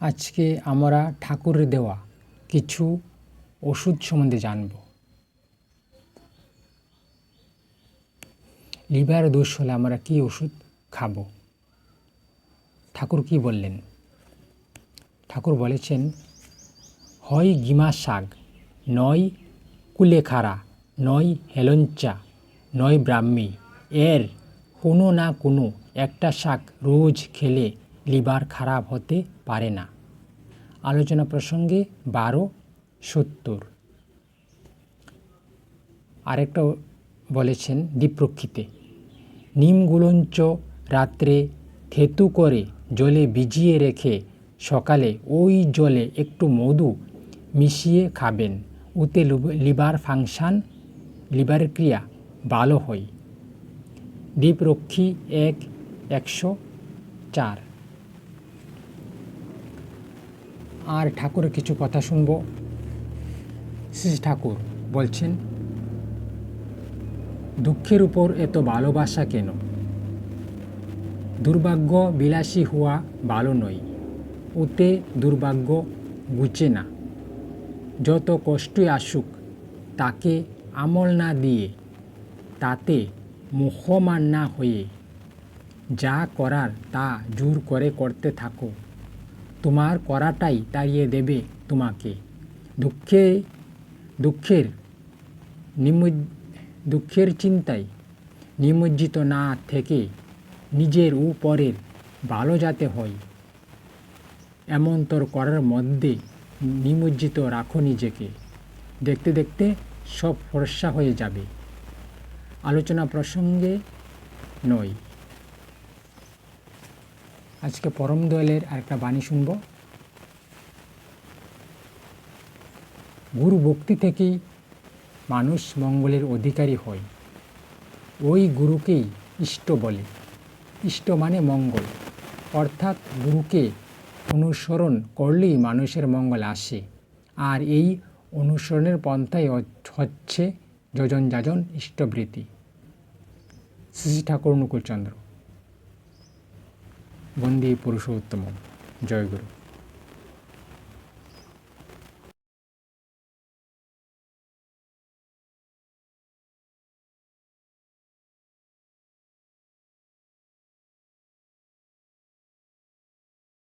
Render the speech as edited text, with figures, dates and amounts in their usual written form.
আজকে আমরা ঠাকুরের দেওয়া কিছু ওষুধ সম্বন্ধে জানব। লিভার দোষ হলে আমরা কি ওষুধ খাব? ঠাকুর কি বললেন? ঠাকুর বলেছেন, হয় গিমা শাক, নয় কুলেখাড়া, নয় হেলঞ্চা, নয় ব্রাহ্মী, এর কোনো না কোনো একটা শাক রোজ খেলে লিভার খারাপ হতে পারে না। আলোচনা প্রসঙ্গে 1270। আরেকটা বলেছেন দ্বীপ্রক্ষিতে, নিমগুলঞ্চ রাত্রে থেতু করে জলে ভিজিয়ে রেখে সকালে ওই জলে একটু মধু মিশিয়ে খাবেন, ওতে লিভার ফাংশন, লিভারের ক্রিয়া ভালো হয়। দ্বীপরক্ষী 1:104। আর ঠাকুরের কিছু কথা শুনব। শ্রী ঠাকুর বলছেন, দুঃখের উপর এত ভালোবাসা কেন? দুর্ভাগ্য বিলাসী হওয়া ভালো নয়, ওতে দুর্ভাগ্য ঘুচে না। যত কষ্টই আসুক তাকে আমল না দিয়ে, তাতে মোহমান না হয়ে যা করার তা জোর করে করতে থাকো। তোমার করাটাই তাড়িয়ে দেবে তোমাকে। দুঃখের চিন্তায় নিমজ্জিত না থেকে নিজের ও পরের ভালো যাতে হয় এমন তোর করার মধ্যে নিমজ্জিত রাখো নিজেকে। দেখতে দেখতে সব ফর্সা হয়ে যাবে। আলোচনা প্রসঙ্গে নয়। আজকে পরম দয়ালের আরেকটা বাণী শুনব। গুরু ভক্তি থেকেই মানুষ মঙ্গলের অধিকারী হয়। ওই গুরুকেই ইষ্ট বলে। ইষ্ট মানে মঙ্গল, অর্থাৎ গুরুকে অনুসরণ করলেই মানুষের মঙ্গল আসে। আর এই অনুসরণের পন্থাই হচ্ছে যজন যাজন ইষ্টবৃত্তি। শ্রী ঠাকুর অনুকূলচন্দ্র। বন্দে পুরুষোত্তম। জয় গুরু।